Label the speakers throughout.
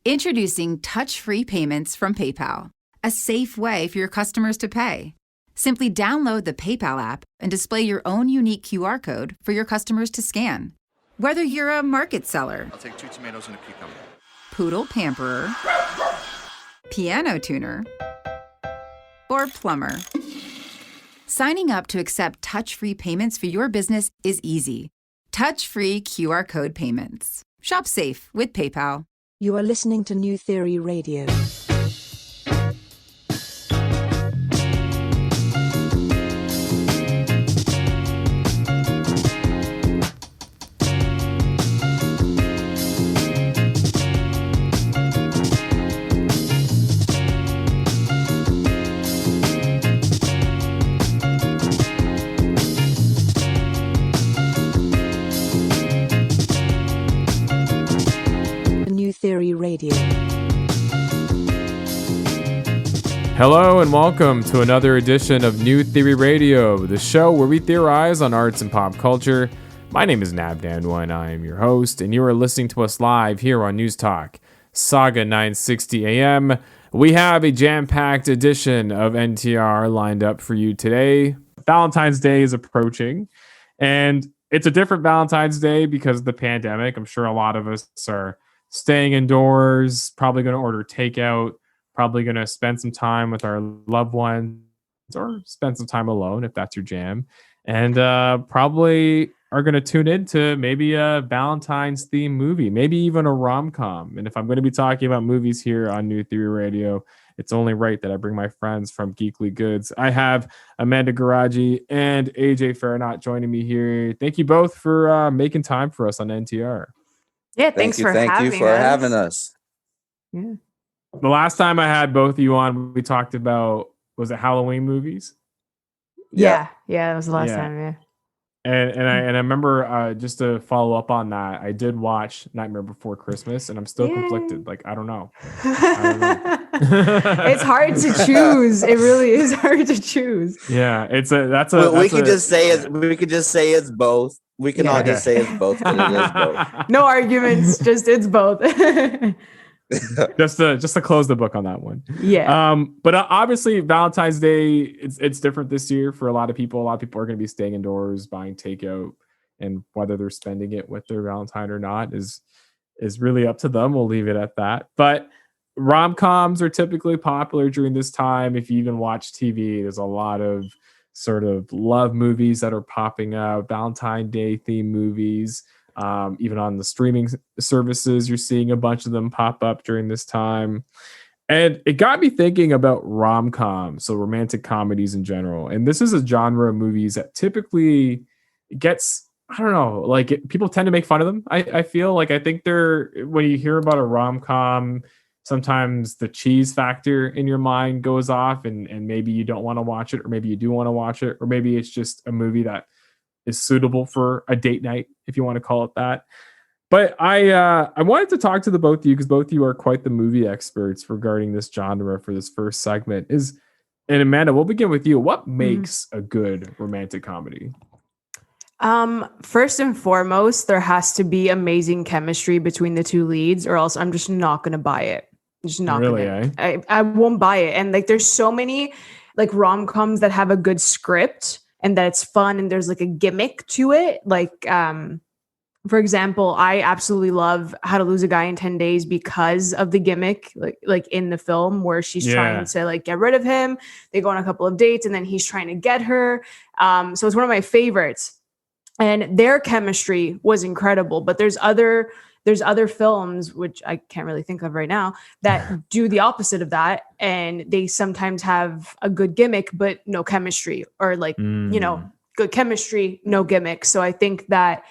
Speaker 1: Introducing touch-free payments from PayPal, a safe way for your customers to pay. Simply download the PayPal app and display your own unique QR code for your customers to scan. Whether you're a market seller,
Speaker 2: I'll take 2 tomatoes and a cucumber.
Speaker 1: poodle pamperer, piano tuner, or plumber. Signing up to accept touch-free payments for your business is easy. Touch-free QR code payments. Shop safe with PayPal.
Speaker 3: You are listening to New Theory Radio. Theory Radio.
Speaker 4: Hello and welcome to another edition of New Theory Radio, the show where we theorize on arts and pop culture. My name is Nav Nanwa and I am your host, and you are listening to us live here on News Talk, Saga 960 AM. We have a jam-packed edition of NTR lined up for you today. Valentine's Day is approaching, and it's a different Valentine's Day because of the pandemic. I'm sure a lot of us are staying indoors, probably going to order takeout, probably going to spend some time with our loved ones or spend some time alone if that's your jam. And probably are going to tune into maybe a Valentine's theme movie, maybe even a rom-com. And if I'm going to be talking about movies here on New Theory Radio, it's only right that I bring my friends from Geekly Goods. I have Amanda Guarragi and AJ Fairnot joining me here. Thank you both for making time for us on NTR.
Speaker 5: Yeah, thank you for having us.
Speaker 4: Yeah. The last time I had both of you on, we talked about, was it Halloween movies?
Speaker 5: Yeah, that was the last time. Yeah,
Speaker 4: and I remember just to follow up on that, I did watch Nightmare Before Christmas, and I'm still conflicted. Like I don't know.
Speaker 5: It's hard to choose. It really is hard to choose.
Speaker 4: Yeah,
Speaker 6: we could just say it's both. We can all just say it's both. It is both.
Speaker 5: No arguments. Just it's both.
Speaker 4: just to close the book on that one.
Speaker 5: Yeah.
Speaker 4: But obviously Valentine's Day, it's different this year for a lot of people. A lot of people are going to be staying indoors, buying takeout, and whether they're spending it with their Valentine or not is really up to them. We'll leave it at that. But rom-coms are typically popular during this time. If you even watch TV, there's a lot of sort of love movies that are popping up, Valentine Day theme movies. Even on the streaming services, you're seeing a bunch of them pop up during this time. And it got me thinking about rom-coms, so romantic comedies in general. And this is a genre of movies that typically gets, I don't know, like people tend to make fun of them. I feel like I think when you hear about a rom-com, sometimes the cheese factor in your mind goes off and maybe you don't want to watch it, or maybe you do want to watch it, or maybe it's just a movie that is suitable for a date night, if you want to call it that. But I wanted to talk to the both of you because both of you are quite the movie experts regarding this genre for this first segment. And Amanda, we'll begin with you. What makes a good romantic comedy?
Speaker 5: First and foremost, there has to be amazing chemistry between the two leads, or else I'm just not going to buy it. I'm just not
Speaker 4: really,
Speaker 5: gonna. I won't buy it. And like, there's so many like rom-coms that have a good script and that it's fun and there's like a gimmick to it. Like, for example, I absolutely love How to Lose a Guy in 10 Days because of the gimmick, like in the film where she's trying to like get rid of him. They go on a couple of dates and then he's trying to get her. So it's one of my favorites. And their chemistry was incredible, but there's other films, which I can't really think of right now, that do the opposite of that. And they sometimes have a good gimmick, but no chemistry, or like, good chemistry, no gimmick. So I think that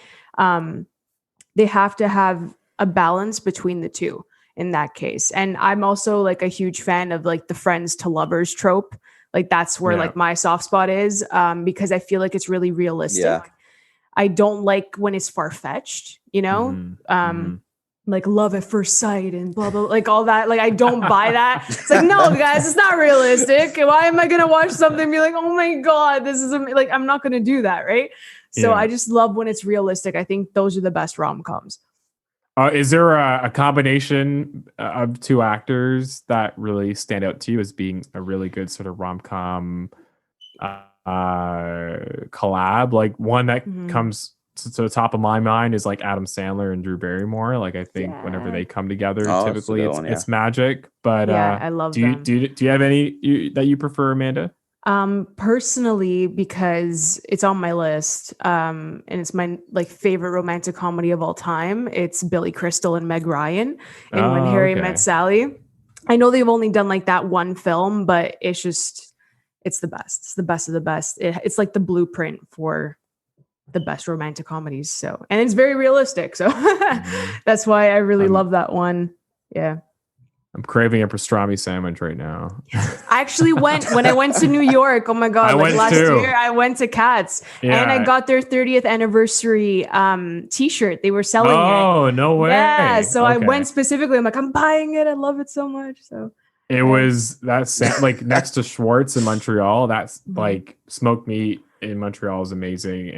Speaker 5: they have to have a balance between the two in that case. And I'm also like a huge fan of like the friends to lovers trope. Like that's where like my soft spot is, because I feel like it's really realistic. Yeah. I don't like when it's far-fetched, like love at first sight and blah, blah, like all that. Like, I don't buy that. It's like, no, guys, it's not realistic. Why am I going to watch something and be like, oh my God, this is like, I'm not going to do that. Right. So I just love when it's realistic. I think those are the best rom-coms.
Speaker 4: Is there a combination of two actors that really stand out to you as being a really good sort of rom-com collab? Like one that comes to the top of my mind is like Adam Sandler and Drew Barrymore. Like I think whenever they come together, typically it's magic. But
Speaker 5: I love them.
Speaker 4: Do you have any that you prefer, Amanda?
Speaker 5: Personally, because it's on my list, and it's my like favorite romantic comedy of all time. It's Billy Crystal and Meg Ryan and When Harry Met Sally. I know they've only done like that one film, but it's the best. It's the best of the best. It's like the blueprint for the best romantic comedies. So, and it's very realistic. So that's why I really love that one. Yeah.
Speaker 4: I'm craving a pastrami sandwich right now.
Speaker 5: I actually when I went to New York. Oh my God. Like last year I went to Katz and I got their 30th anniversary t-shirt. They were selling it.
Speaker 4: Oh, no way.
Speaker 5: Yeah. So I went specifically. I'm like, I'm buying it. I love it so much. So
Speaker 4: it was like next to Schwartz in Montreal. That's like smoked meat in Montreal is amazing.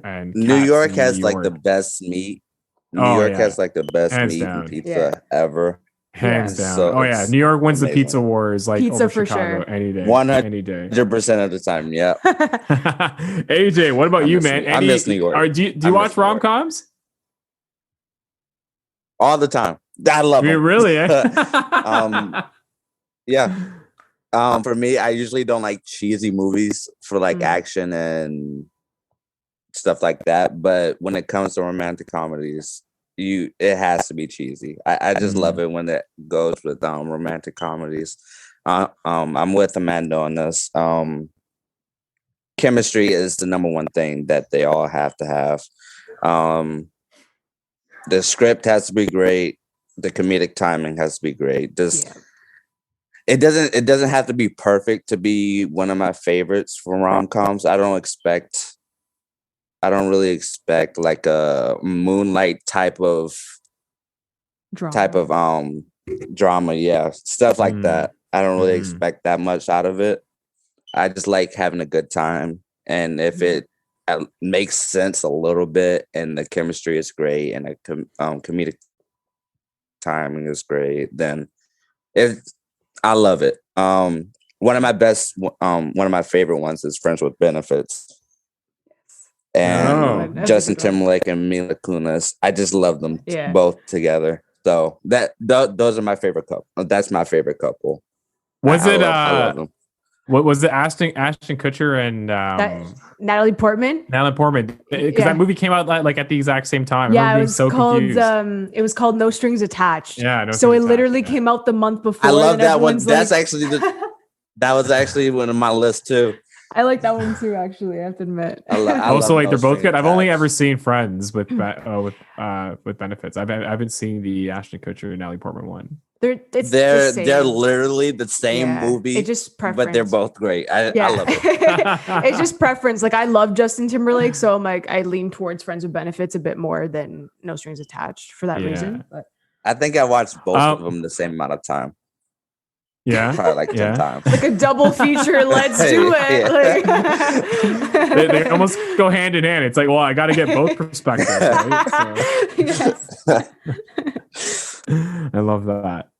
Speaker 4: And
Speaker 6: New York has like the best meat. New York has like the best
Speaker 4: hands
Speaker 6: meat
Speaker 4: down.
Speaker 6: and pizza ever.
Speaker 4: Hands down.
Speaker 6: So
Speaker 4: New York wins
Speaker 6: amazing.
Speaker 4: The pizza wars like
Speaker 5: pizza
Speaker 4: over
Speaker 5: for
Speaker 4: Chicago
Speaker 5: sure.
Speaker 4: any day.
Speaker 6: 100% of the time. Yeah.
Speaker 4: AJ, what about you, man?
Speaker 6: I miss New York.
Speaker 4: Do you watch rom-coms?
Speaker 6: All the time. I love them.
Speaker 4: Really?
Speaker 6: Yeah. For me, I usually don't like cheesy movies for like action and stuff like that. But when it comes to romantic comedies, it has to be cheesy. I just love it when it goes with romantic comedies. I'm with Amanda on this. Chemistry is the number one thing that they all have to have. The script has to be great. The comedic timing has to be great. It doesn't have to be perfect to be one of my favorites for rom-coms. I don't really expect like a Moonlight type of drama, stuff like that. I don't really expect that much out of it. I just like having a good time, and if it makes sense a little bit, and the chemistry is great, and the comedic timing is great, then I love it. One of my favorite ones is Friends with Benefits. And Justin Timberlake and Mila Kunis. I just love them both together. So those are my favorite couple. That's my favorite couple.
Speaker 4: I love
Speaker 6: them.
Speaker 4: What was it? Ashton Kutcher and
Speaker 5: Natalie Portman.
Speaker 4: Because that movie came out like at the exact same time.
Speaker 5: Yeah, it was called No Strings Attached.
Speaker 4: Yeah,
Speaker 5: so it literally came out the month before.
Speaker 6: I love that one. That's actually that was actually one of my list too.
Speaker 5: I like that one too, actually. I have to admit.
Speaker 4: I also like they're both good. I've only ever seen Friends with Benefits. I haven't seen the Ashton Kutcher and Natalie Portman one.
Speaker 6: They're literally the same movie.
Speaker 5: It's just preference.
Speaker 6: But they're both great. I love it.
Speaker 5: It's just preference. Like I love Justin Timberlake, so I'm like I lean towards Friends with Benefits a bit more than No Strings Attached for that reason. But
Speaker 6: I think I watched both of them the same amount of time.
Speaker 4: Yeah,
Speaker 6: probably like 10 times.
Speaker 5: Like a double feature. Let's do it. Like,
Speaker 4: they almost go hand in hand. It's like, well, I got to get both perspectives. Right? So. I love that.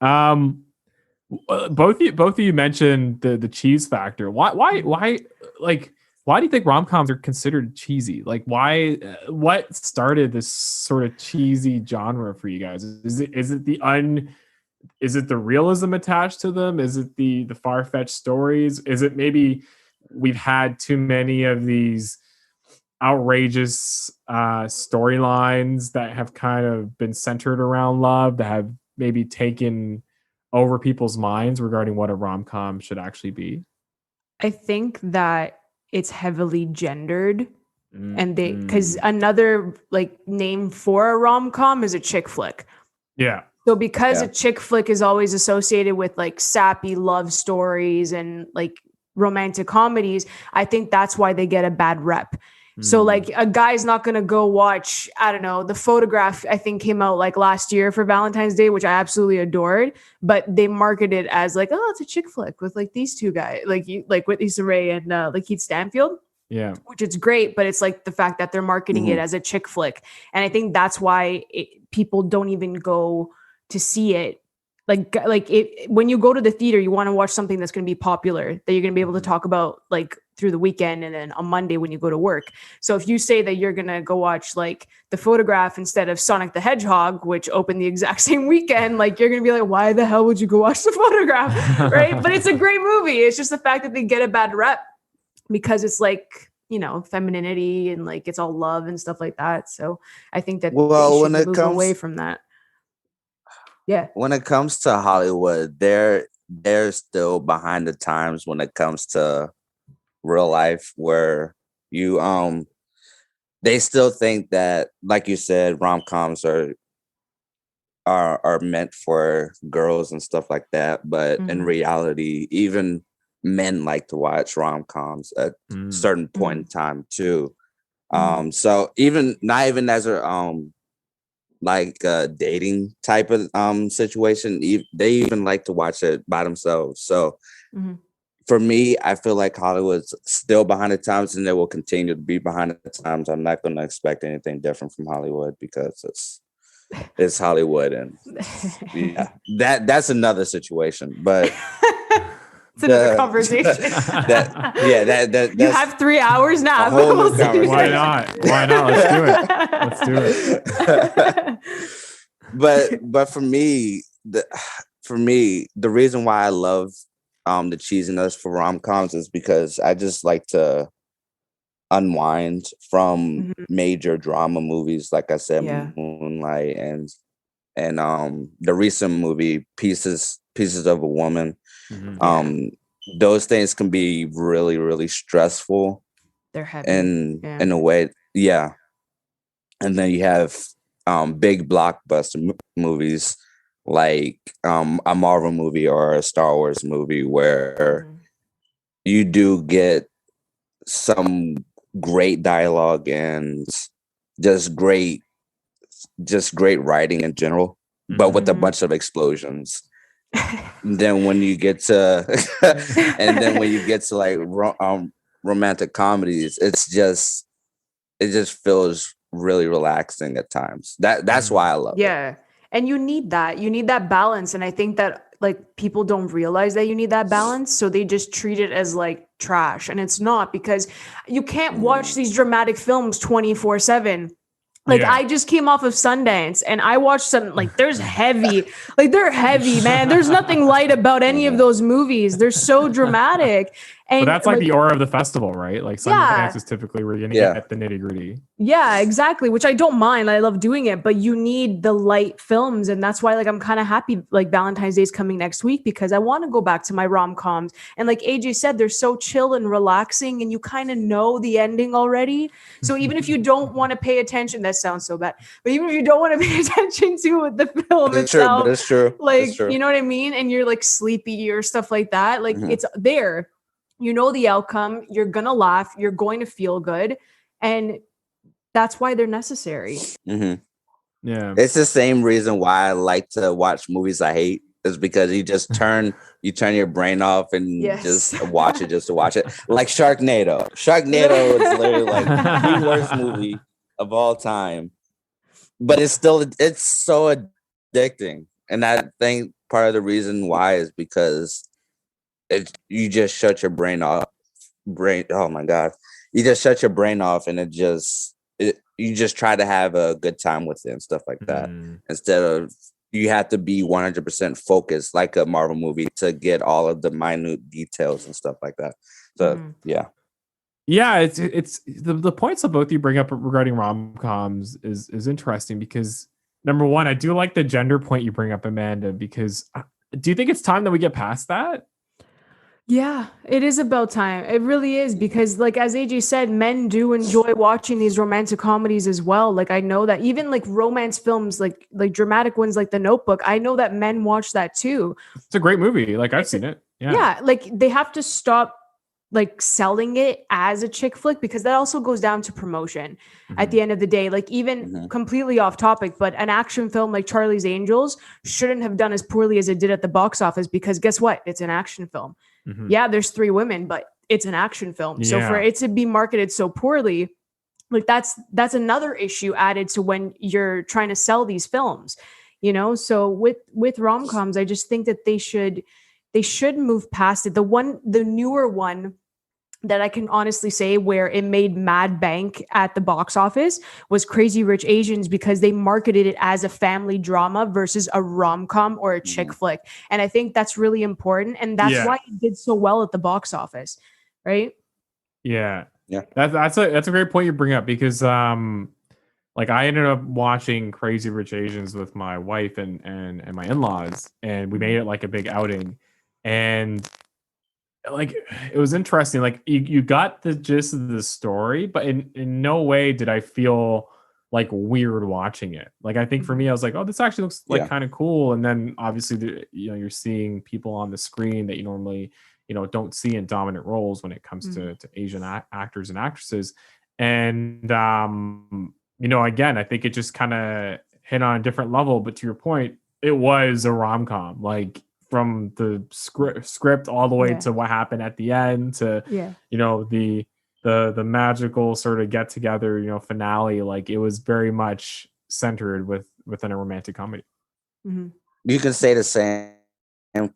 Speaker 4: Both of you mentioned the cheese factor. Why do you think rom-coms are considered cheesy? Like, why? What started this sort of cheesy genre for you guys? Is it the realism attached to them? Is it the far-fetched stories? Is it maybe we've had too many of these outrageous storylines that have kind of been centered around love that have maybe taken over people's minds regarding what a rom-com should actually be?
Speaker 5: I think that it's heavily gendered, and because another like name for a rom-com is a chick flick.
Speaker 4: Yeah.
Speaker 5: So because a chick flick is always associated with like sappy love stories and like romantic comedies, I think that's why they get a bad rep. So like a guy's not going to go watch, I don't know, The Photograph, I think came out like last year for Valentine's Day, which I absolutely adored, but they market it as like, oh, it's a chick flick with like these two guys, like Whitney Saray and like Keith Stanfield.
Speaker 4: Yeah,
Speaker 5: which is great, but it's like the fact that they're marketing it as a chick flick, and I think that's why people don't even go to see it. Like when you go to the theater, you want to watch something that's going to be popular, that you're going to be able to talk about like through the weekend and then on Monday when you go to work. So if you say that you're going to go watch like The Photograph instead of Sonic the Hedgehog, which opened the exact same weekend, like you're going to be like, why the hell would you go watch The Photograph? Right? But it's a great movie. It's just the fact that they get a bad rep because it's like, you know, femininity and like it's all love and stuff like that. So I think that they should move away from that. Yeah.
Speaker 6: When it comes to Hollywood, they're still behind the times when it comes to real life, where you they still think that, like you said, rom-coms are meant for girls and stuff like that. But in reality, even men like to watch rom-coms at a certain point in time too. So even not even as a like a dating type of situation, they even like to watch it by themselves. So for me, I feel like Hollywood's still behind the times, and they will continue to be behind the times. I'm not going to expect anything different from Hollywood because it's Hollywood, and yeah, that's another situation. But
Speaker 5: it's another conversation.
Speaker 6: That
Speaker 5: you have 3 hours now.
Speaker 4: Why not? Let's do it.
Speaker 6: But for me, the reason why I love the cheesiness for rom-coms is because I just like to unwind from major drama movies, like I said, Moonlight and the recent movie Pieces of a Woman. Those things can be really, really stressful.
Speaker 5: They're heavy
Speaker 6: in a way. Yeah. And then you have big blockbuster movies like a Marvel movie or a Star Wars movie where you do get some great dialogue and just great writing in general, but with a bunch of explosions. Then when you get to like romantic comedies, it just feels really relaxing at times. That's why I love it.
Speaker 5: And you need that balance. And I think that like people don't realize that you need that balance. So they just treat it as like trash. And it's not, because you can't watch these dramatic films 24/7. Like I just came off of Sundance and I watched some, like they're heavy, man. There's nothing light about any of those movies. They're so dramatic. And
Speaker 4: but that's like the aura of the festival, right? Like Sundance is typically where you're going to get at the nitty gritty.
Speaker 5: Yeah, exactly. Which I don't mind. I love doing it, but you need the light films. And that's why like, I'm kind of happy like Valentine's Day is coming next week, because I want to go back to my rom-coms. And like AJ said, they're so chill and relaxing and you kind of know the ending already. So even if you don't want to pay attention, that sounds so bad, but even if you don't want to pay attention to the film itself,
Speaker 6: it's true.
Speaker 5: Like,
Speaker 6: it's true.
Speaker 5: You know what I mean? And you're like sleepy or stuff like that. Like it's there. You know the outcome, you're going to laugh, you're going to feel good. And that's why they're necessary.
Speaker 4: Yeah.
Speaker 6: It's the same reason why I like to watch movies I hate, is because you just turn your brain off and just watch it just to watch it. Like Sharknado. Sharknado is literally like the worst movie of all time. But it's so addicting. And I think part of the reason why is because you just shut your brain off. Oh my God. You just shut your brain off and you just try to have a good time with it and stuff like that. Instead of you have to be 100% focused like a Marvel movie to get all of the minute details and stuff like that. So yeah,
Speaker 4: it's the points that both you bring up regarding rom-coms is interesting, because number one, I do like the gender point you bring up, Amanda, because do you think it's time that we get past that?
Speaker 5: Yeah, it is about time. It really is, because like as AJ said, men do enjoy watching these romantic comedies as well. Like I know that even like romance films, like dramatic ones like The Notebook, I know that men watch that too.
Speaker 4: It's a great movie. Like I've seen it.
Speaker 5: Yeah, like they have to stop like selling it as a chick flick, because that also goes down to promotion at the end of the day. Like even completely off topic, but an action film like Charlie's Angels shouldn't have done as poorly as it did at the box office, because guess what? It's an action film. Yeah, there's 3 women, but it's an action film. So for it to be marketed so poorly, like that's another issue added to when you're trying to sell these films, so with rom-coms, I just think that they should move past it. The newer one that I can honestly say where it made mad bank at the box office was Crazy Rich Asians, because they marketed it as a family drama versus a rom-com or a chick flick. And I think that's really important. And that's why it did so well at the box office. Right.
Speaker 4: Yeah.
Speaker 6: Yeah.
Speaker 4: That's a great point you bring up, because like I ended up watching Crazy Rich Asians with my wife and my in-laws, and we made it like a big outing. And like it was interesting. Like you got the gist of the story, but in no way did I feel like weird watching it. Like I think for me, I was like, oh, this actually looks like kind of cool. And then obviously, you're seeing people on the screen that you normally don't see in dominant roles when it comes to Asian actors and actresses. And again, I think it just kind of hit on a different level. But to your point, it was a rom-com. Like from the script all the way to what happened at the end to the magical sort of get together finale. Like it was very much centered within a romantic comedy.
Speaker 6: You can say the same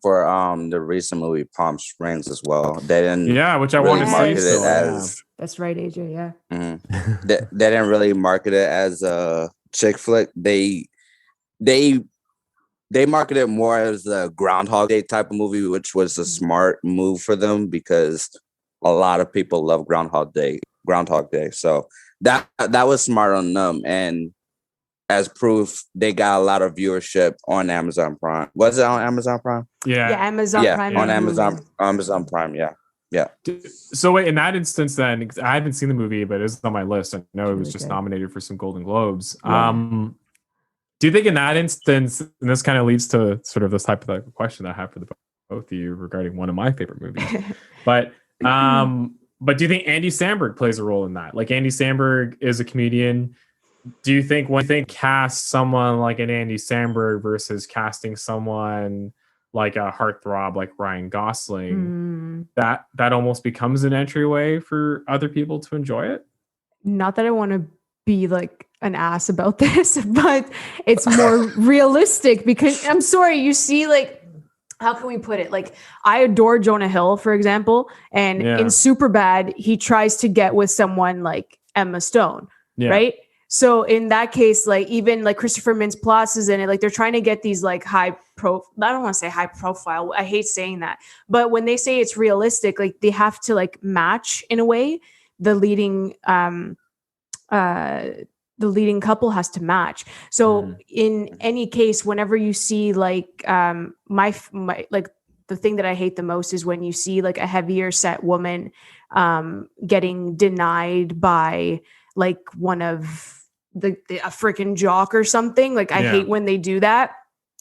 Speaker 6: for the recent movie Palm Springs as well. They didn't
Speaker 4: which I
Speaker 6: really
Speaker 4: want to
Speaker 6: market
Speaker 4: see
Speaker 6: it as
Speaker 5: that's right, AJ. Yeah.
Speaker 6: they didn't really market it as a chick flick. They marketed it more as a Groundhog Day type of movie, which was a smart move for them because a lot of people love Groundhog Day. So that was smart on them. And as proof, they got a lot of viewership on Amazon Prime. Was it on Amazon Prime?
Speaker 5: Yeah, Amazon Prime.
Speaker 6: On Amazon Prime. Yeah.
Speaker 4: So wait, in that instance, then I haven't seen the movie, but it's on my list. I know it was just nominated for some Golden Globes. Yeah. Do you think in that instance, and this kind of leads to sort of this hypothetical question that I have for the both of you regarding one of my favorite movies, but do you think Andy Samberg plays a role in that? Like Andy Samberg is a comedian. Do you think when they cast someone like an Andy Samberg versus casting someone like a heartthrob like Ryan Gosling, that almost becomes an entryway for other people to enjoy it?
Speaker 5: Not that I want to be like an ass about this, but it's more realistic because I'm sorry, you see, like, how can we put it? Like, I adore Jonah Hill, for example, and in Superbad, he tries to get with someone like Emma Stone, right? So in that case, like even like Christopher Mintz-Plasse is in it, like they're trying to get these like I don't want to say high profile. I hate saying that, but when they say it's realistic, like they have to like match in a way. The leading couple has to match. So in any case, whenever you see like my like the thing that I hate the most is when you see like a heavier set woman getting denied by like one of a freaking jock or something. Like I hate when they do that.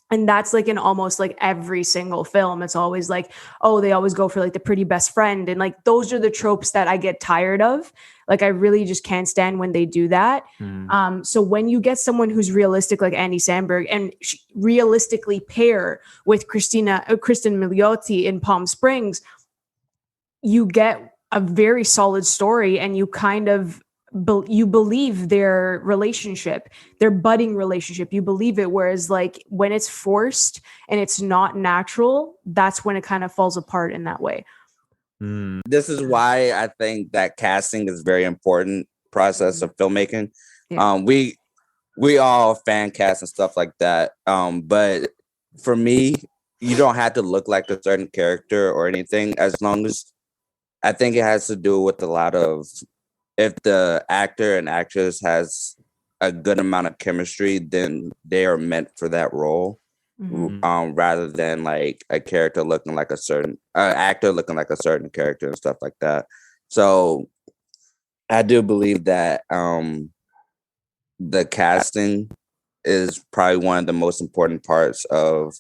Speaker 5: And that's like in almost like every single film. It's always like, oh, they always go for like the pretty best friend. And like, those are the tropes that I get tired of. Like, I really just can't stand when they do that. So when you get someone who's realistic, like Andy Samberg, and realistically pair with Kristen Milioti in Palm Springs, you get a very solid story, and you kind of you believe their relationship, their budding relationship. You believe it. Whereas like when it's forced and it's not natural, that's when it kind of falls apart in that way.
Speaker 6: This is why I think that casting is very important process of filmmaking. We all fan cast and stuff like that. But for me, you don't have to look like a certain character or anything, as long as I think it has to do with a lot of, if the actor and actress has a good amount of chemistry, then they are meant for that role. Rather than like a character looking like a certain actor looking like a certain character and stuff like that. So I do believe that the casting is probably one of the most important parts of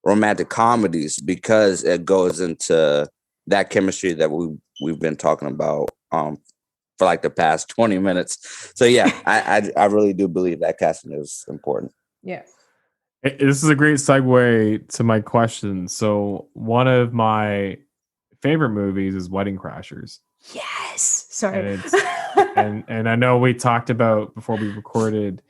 Speaker 6: romantic comedies, because it goes into that chemistry that we've been talking about for like the past 20 minutes. So yeah, I really do believe that casting is important.
Speaker 5: Yeah.
Speaker 4: This is a great segue to my question. So one of my favorite movies is Wedding Crashers.
Speaker 5: Yes. Sorry.
Speaker 4: And it's and I know we talked about before we recorded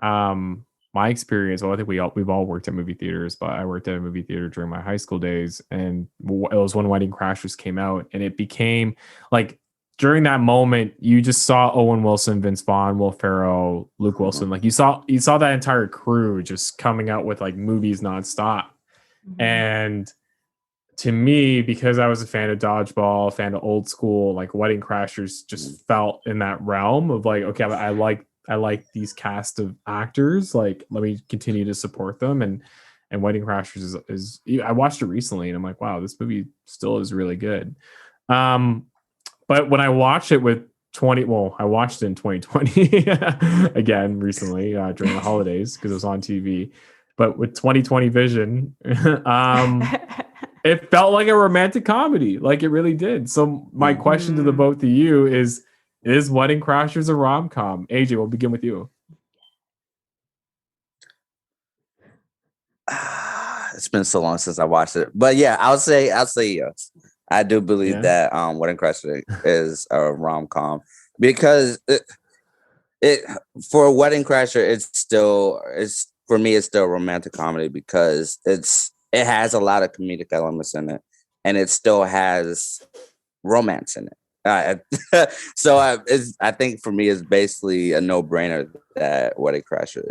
Speaker 4: my experience. Well, I think we've all worked at movie theaters, but I worked at a movie theater during my high school days, and it was when Wedding Crashers came out, and it became like during that moment you just saw Owen Wilson, Vince Vaughn, Will Ferrell, Luke Wilson. Like you saw that entire crew just coming out with like movies nonstop. And to me, because I was a fan of Dodgeball, fan of old school, like Wedding Crashers just felt in that realm of like, okay, I like these cast of actors. Like, let me continue to support them. And Wedding Crashers is I watched it recently and I'm like, wow, this movie still is really good. But when I watched it I watched it in 2020 again recently during the holidays because it was on TV. But with 2020 vision, it felt like a romantic comedy, like it really did. So my question to the both of you is Wedding Crashers a rom-com? AJ, we'll begin with you.
Speaker 6: It's been so long since I watched it, but yeah, I'll say yes. I do believe that Wedding Crashers is a rom-com because it for Wedding Crasher, it's for me, it's still a romantic comedy because it has a lot of comedic elements in it, and it still has romance in it. So I think for me, it's basically a no-brainer that Wedding Crasher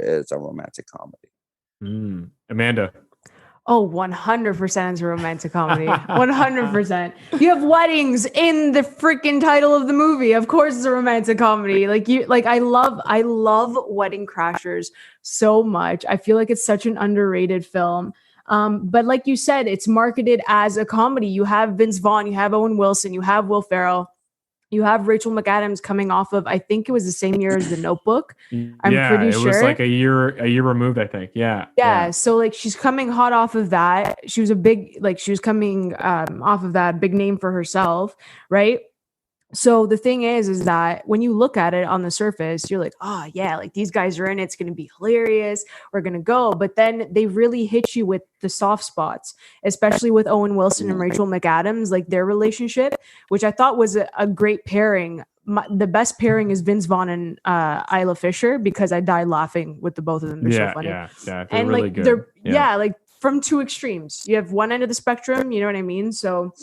Speaker 6: is a romantic comedy.
Speaker 4: Amanda.
Speaker 5: Oh, 100% is a romantic comedy. 100%. You have weddings in the freaking title of the movie. Of course it's a romantic comedy. I love Wedding Crashers so much. I feel like it's such an underrated film. But like you said, it's marketed as a comedy. You have Vince Vaughn, you have Owen Wilson, you have Will Ferrell. You have Rachel McAdams coming off of, I think it was the same year as The Notebook. I'm pretty sure.
Speaker 4: It was like a year removed, I think. Yeah.
Speaker 5: So like she's coming hot off of that. She was coming off of that big name for herself, right? So the thing is that when you look at it on the surface, you're like, oh yeah, like these guys are in it. It's going to be hilarious. We're going to go. But then they really hit you with the soft spots, especially with Owen Wilson and Rachel McAdams, like their relationship, which I thought was a great pairing. The best pairing is Vince Vaughn and Isla Fisher because I died laughing with the both of them. They're so funny.
Speaker 4: Yeah. They're
Speaker 5: and
Speaker 4: really
Speaker 5: like
Speaker 4: good.
Speaker 5: they're like from two extremes. You have one end of the spectrum, you know what I mean? So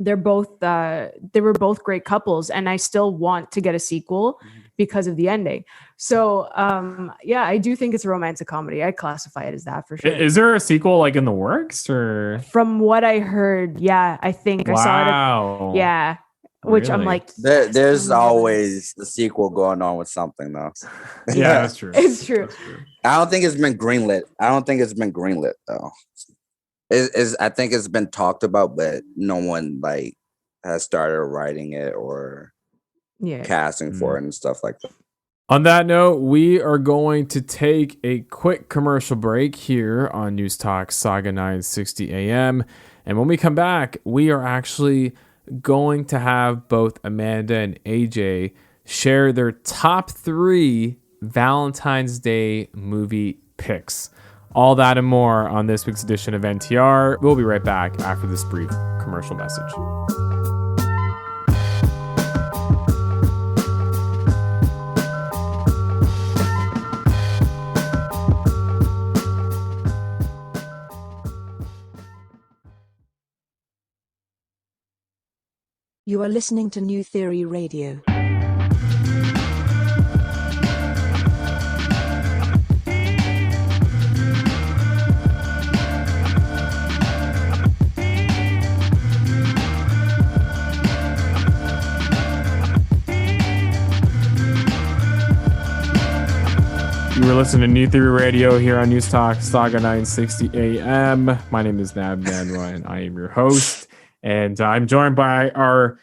Speaker 5: they were both great couples, and I still want to get a sequel because of the ending. So I do think it's a romantic comedy. I classify it as that for sure.
Speaker 4: Is there a sequel like in the works, or
Speaker 5: from what I heard? Yeah, I think I saw it. Which really? I'm like,
Speaker 6: there's always the sequel going on with something though.
Speaker 4: Yeah, that's true.
Speaker 5: It's true.
Speaker 6: I don't think it's been greenlit. Though. I think it's been talked about, but no one like has started writing it or casting for it and stuff like that.
Speaker 4: On that note, we are going to take a quick commercial break here on News Talk Saga 960 AM. And when we come back, we are actually going to have both Amanda and AJ share their top 3 Valentine's Day movie picks. All that and more on this week's edition of NTR. We'll be right back after this brief commercial message.
Speaker 3: You are listening to New Theory Radio.
Speaker 4: You were listening to New Theory Radio here on News Talk Saga 960 AM. My name is Nav Nanwa, and I am your host. And I'm joined by our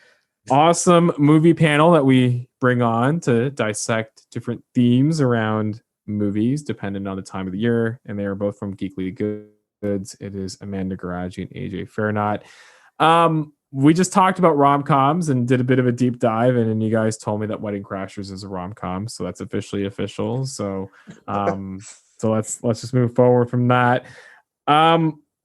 Speaker 4: awesome movie panel that we bring on to dissect different themes around movies, depending on the time of the year. And they are both from Geekly Goods. It is Amanda Guarragi and AJ Fairnot. We just talked about rom-coms and did a bit of a deep dive, and then you guys told me that Wedding Crashers is a rom-com, so that's officially official. So let's just move forward from that.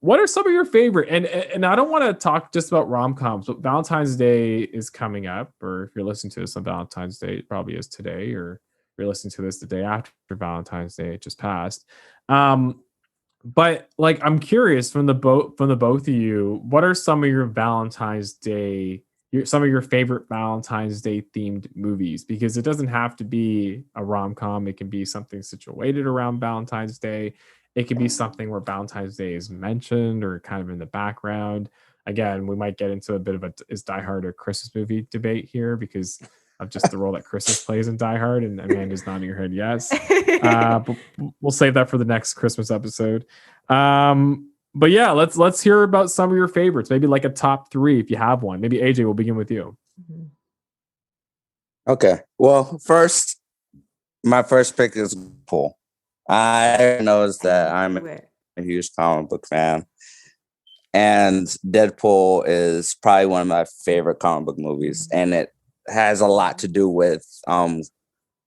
Speaker 4: what are some of your favorite? And I don't want to talk just about rom-coms, but Valentine's Day is coming up, or if you're listening to this on Valentine's Day, it probably is today, or if you're listening to this the day after Valentine's Day, it just passed. But like, I'm curious from the both of you, what are some of your Valentine's Day, some of your favorite Valentine's Day themed movies? Because it doesn't have to be a rom-com. It can be something situated around Valentine's Day. It could be something where Valentine's Day is mentioned or kind of in the background. Again, we might get into a bit of is Die Hard a Christmas movie debate here because of just the role that Christmas plays in Die Hard, and Amanda's nodding her head yes. But we'll save that for the next Christmas episode. But yeah, let's hear about some of your favorites. Maybe like a top 3 if you have one. Maybe AJ, we'll begin with you.
Speaker 6: Okay. Well, my first pick is Deadpool. I knows that I'm a huge comic book fan, and Deadpool is probably one of my favorite comic book movies, and it has a lot to do with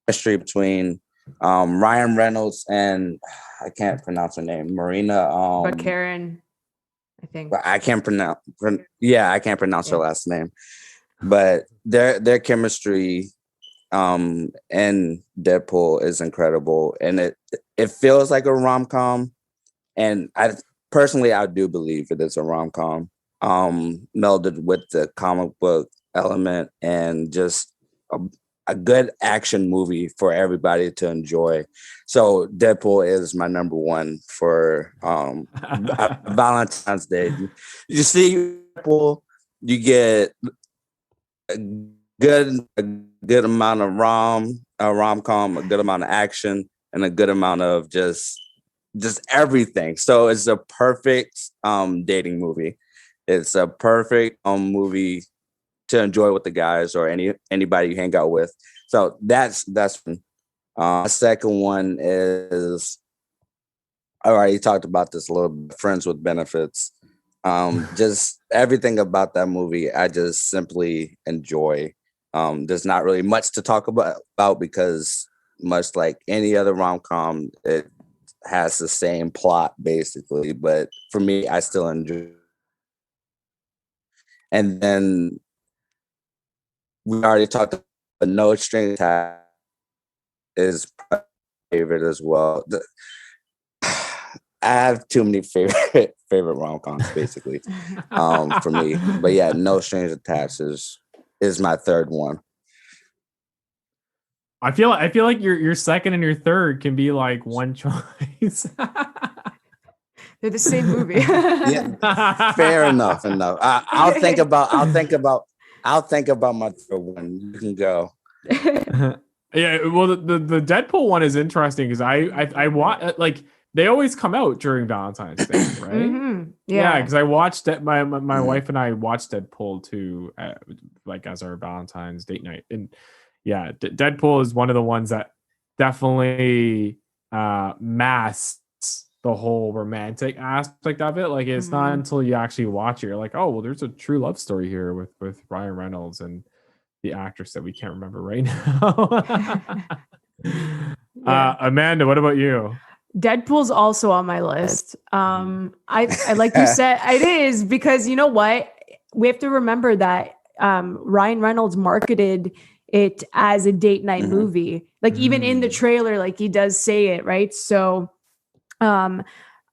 Speaker 6: history between Ryan Reynolds and I can't pronounce her name, Marina.
Speaker 5: But Karen, I think.
Speaker 6: I can't pronounce. I can't pronounce her last name, but their chemistry and Deadpool is incredible, and it feels like a rom-com, and I do believe it is a rom-com melded with the comic book element and just a good action movie for everybody to enjoy. So Deadpool is my number 1 for Valentine's Day. You see Deadpool, you get a good amount of rom-com, a good amount of action, and a good amount of just everything. So it's a perfect dating movie. It's a perfect movie to enjoy with the guys or anybody you hang out with. So that's one. Second one is, I already talked about this a little bit, Friends with Benefits. Just everything about that movie, I just simply enjoy. There's not really much to talk about because much like any other rom-com, it has the same plot basically. But for me, I still enjoy. And then we already talked about No Strings Attached is my favorite as well. I have too many favorite rom-coms basically for me. But yeah, No Strings Attached is my third one.
Speaker 4: I feel like your second and your third can be like one choice.
Speaker 5: They're the same movie.
Speaker 6: Yeah, fair enough. I'll think about my third one. You can go.
Speaker 4: Yeah, well, the Deadpool one is interesting because I want, like, they always come out during Valentine's Day, right?
Speaker 5: Mm-hmm.
Speaker 4: Yeah, because I watched it. My wife and I watched Deadpool too, like as our Valentine's date night, and yeah, Deadpool is one of the ones that definitely masks the whole romantic aspect of it. Like, it's not until you actually watch it, you're like, oh, well, there's a true love story here with Ryan Reynolds and the actress that we can't remember right now. Amanda, what about you?
Speaker 5: Deadpool's also on my list. I like you said, it is because you know what? We have to remember that Ryan Reynolds marketed it as a date night movie. Like even in the trailer, like he does say it, right? So, and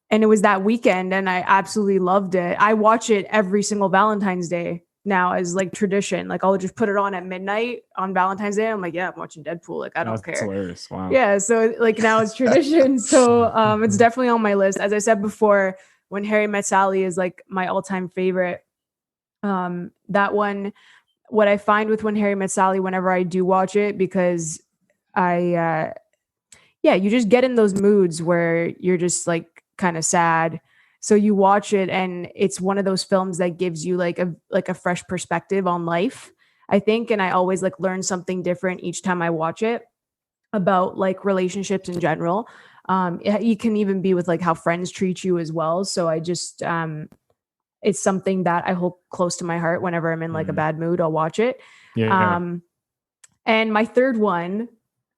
Speaker 5: it was that weekend and I absolutely loved it. I watch it every single Valentine's Day now as like tradition. Like I'll just put it on at midnight on Valentine's Day. I'm like, yeah, I'm watching Deadpool. Like I don't care. That's
Speaker 4: hilarious. Wow.
Speaker 5: Yeah. So like now it's tradition. So it's definitely on my list. As I said before, When Harry Met Sally is like my all-time favorite. That one, what I find with When Harry Met Sally whenever I do watch it, because you just get in those moods where you're just like kind of sad. So you watch it and it's one of those films that gives you like a fresh perspective on life, I think. And I always like learn something different each time I watch it about like relationships in general. You can even be with like how friends treat you as well. So I just, it's something that I hold close to my heart. Whenever I'm in like a bad mood, I'll watch it.
Speaker 4: Yeah.
Speaker 5: And my third one,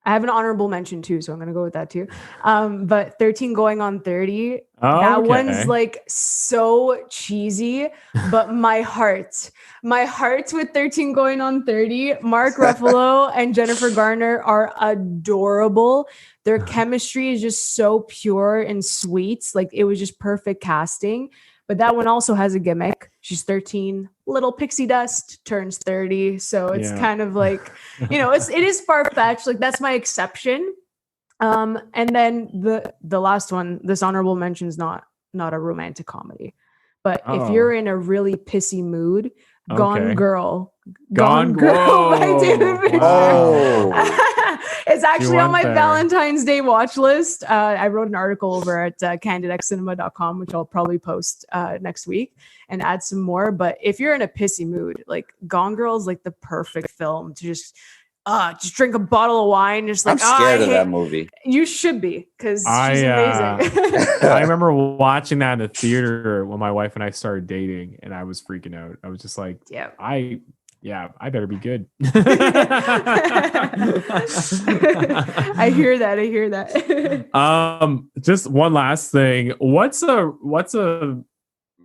Speaker 5: I have an honorable mention too, so I'm gonna go with that too. But 13 Going on 30,
Speaker 4: Oh,
Speaker 5: that
Speaker 4: okay.
Speaker 5: one's like so cheesy, but my heart with 13 Going on 30, Mark Ruffalo and Jennifer Garner are adorable. Their chemistry is just so pure and sweet. Like it was just perfect casting. But that one also has a gimmick. She's 13, little pixie dust, turns 30. So it's kind of like, it is far-fetched. Like that's my exception. And then the last one, this honorable mention is not a romantic comedy. But if you're in a really pissy mood, Gone Girl by David Fincher.
Speaker 6: Oh.
Speaker 5: It's actually on my
Speaker 4: there.
Speaker 5: Valentine's Day watch list. I wrote an article over at candidxcinema.com, which I'll probably post next week and add some more. But if you're in a pissy mood, like Gone Girl is like the perfect film to just drink a bottle of wine. Just like,
Speaker 6: I'm scared of that movie.
Speaker 5: You should be, because she's amazing.
Speaker 4: I remember watching that in the theater when my wife and I started dating, and I was freaking out. I was just like, I better be good.
Speaker 5: I hear that.
Speaker 4: Just one last thing. What's a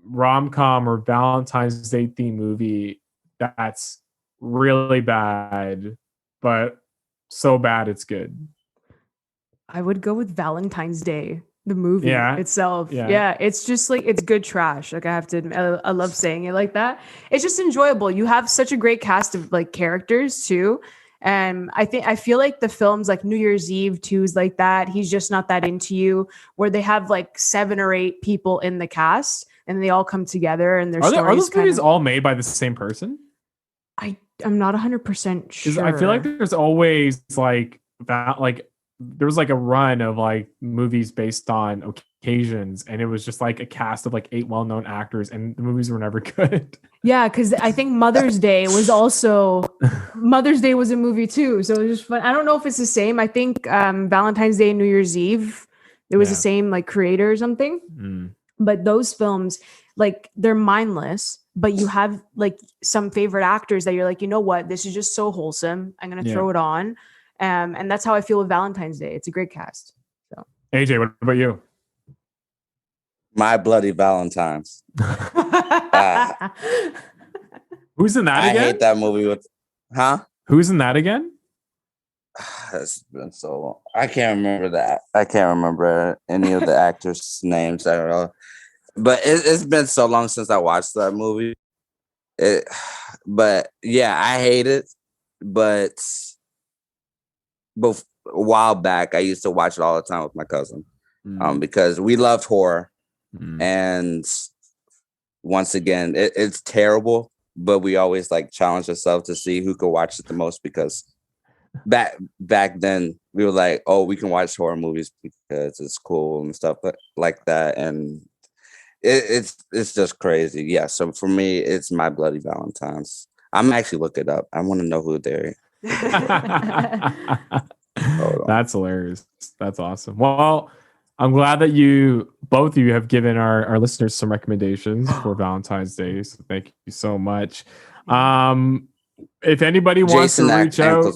Speaker 4: rom-com or Valentine's Day theme movie that's really bad, but so bad it's good?
Speaker 5: I would go with Valentine's Day, the movie itself.
Speaker 4: Yeah.
Speaker 5: It's just like, it's good trash. Like I have to admit, I love saying it like that. It's just enjoyable. You have such a great cast of like characters too. And I feel like the films like New Year's Eve 2 is like that. He's Just Not That Into You, where they have like 7 or 8 people in the cast and they all come together and their stories.
Speaker 4: Are those movies all made by the same person?
Speaker 5: I'm not 100% sure.
Speaker 4: I feel like there's always like that, like there was like a run of like movies based on occasions, and it was just like a cast of like 8 well-known actors, and the movies were never good.
Speaker 5: Yeah, because I think Mother's Day was a movie too, so it was just fun. I don't know if it's the same. I think Valentine's Day and New Year's Eve, it was the same like creator or something. But those films, like they're mindless, but you have like some favorite actors that you're like, you know what, this is just so wholesome, I'm gonna throw it on. And that's how I feel with Valentine's Day. It's a great cast. So
Speaker 4: AJ, what about you?
Speaker 6: My Bloody Valentines.
Speaker 4: Who's in that again?
Speaker 6: I hate that movie
Speaker 4: Who's in that again?
Speaker 6: It's been so long. I can't remember that. I can't remember any of the actors' names. I don't know. But it's been so long since I watched that movie. But yeah, I hate it. But a while back, I used to watch it all the time with my cousin, because we loved horror. And once again, it's terrible, but we always like challenge ourselves to see who could watch it the most, because back then we were like, oh, we can watch horror movies because it's cool and stuff like that. And it's just crazy. Yeah. So for me, it's My Bloody Valentines. I'm actually looking it up. I want to know who they're.
Speaker 4: That's hilarious. That's awesome. Well, I'm glad that both of you have given our listeners some recommendations for Valentine's Day. So thank you so much. If anybody wants to reach out,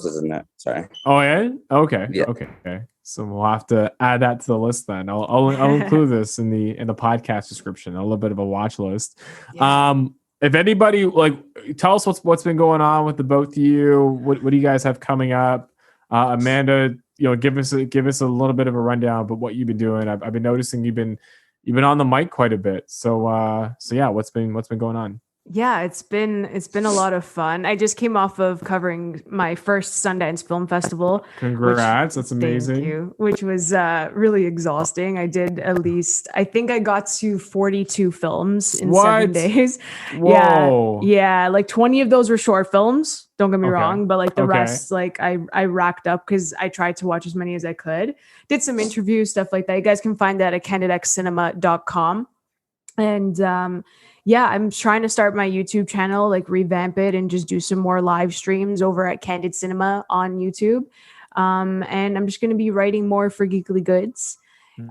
Speaker 6: sorry.
Speaker 4: Oh yeah. Okay.
Speaker 6: Yeah.
Speaker 4: Okay. So we'll have to add that to the list then. I'll include this in the podcast description. A little bit of a watch list. Yeah. If anybody tell us what's been going on with the both of you. What do you guys have coming up? Amanda, give us a little bit of a rundown about what you've been doing. I've been noticing you've been on the mic quite a bit. So yeah, what's been going on?
Speaker 5: Yeah, it's been a lot of fun. I just came off of covering my first Sundance Film Festival.
Speaker 4: Congrats, that's amazing.
Speaker 5: Thank you. Which was really exhausting. I did I think I got to 42 films in 7 days.
Speaker 4: Whoa.
Speaker 5: Yeah, like 20 of those were short films. Don't get me wrong, but like the rest, like I racked up because I tried to watch as many as I could. Did some interviews, stuff like that. You guys can find that at candidxcinema.com. And yeah, I'm trying to start my YouTube channel, like revamp it and just do some more live streams over at Candid Cinema on YouTube. And I'm just going to be writing more for Geekly Goods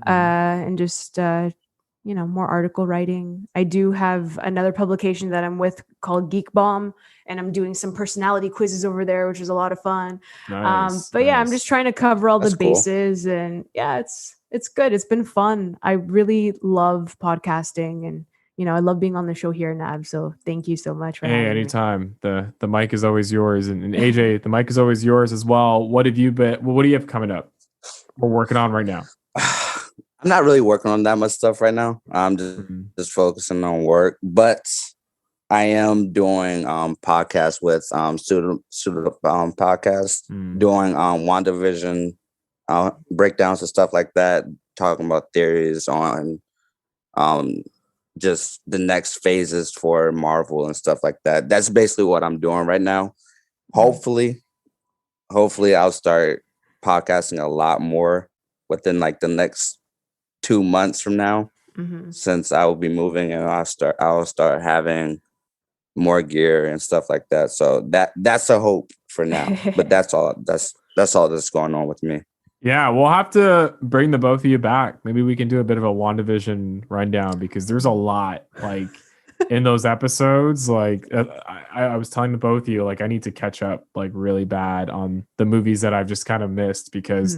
Speaker 5: and just more article writing. I do have another publication that I'm with called Geek Bomb, and I'm doing some personality quizzes over there, which is a lot of fun.
Speaker 4: Nice.
Speaker 5: But yeah, I'm just trying to cover all
Speaker 6: That's
Speaker 5: the
Speaker 6: cool.
Speaker 5: bases, and yeah, it's good. It's been fun. I really love podcasting, and I love being on the show here, Nav. So thank you so much for
Speaker 4: Hey,
Speaker 5: having me.
Speaker 4: anytime. The mic is always yours, and AJ, the mic is always yours as well. What do you have coming up? We're working on right now.
Speaker 6: I'm not really working on that much stuff right now. I'm just focusing on work, but I am doing podcasts with student podcasts, doing WandaVision breakdowns and stuff like that, talking about theories on just the next phases for Marvel and stuff like that. That's basically what I'm doing right now. Hopefully I'll start podcasting a lot more within like the next 2 months from now, since I will be moving and I'll start having more gear and stuff like that. So that's a hope for now. But that's all that's going on with me.
Speaker 4: Yeah, we'll have to bring the both of you back. Maybe we can do a bit of a WandaVision rundown, because there's a lot like in those episodes. Like I was telling the both of you, like I need to catch up like really bad on the movies that I've just kind of missed, because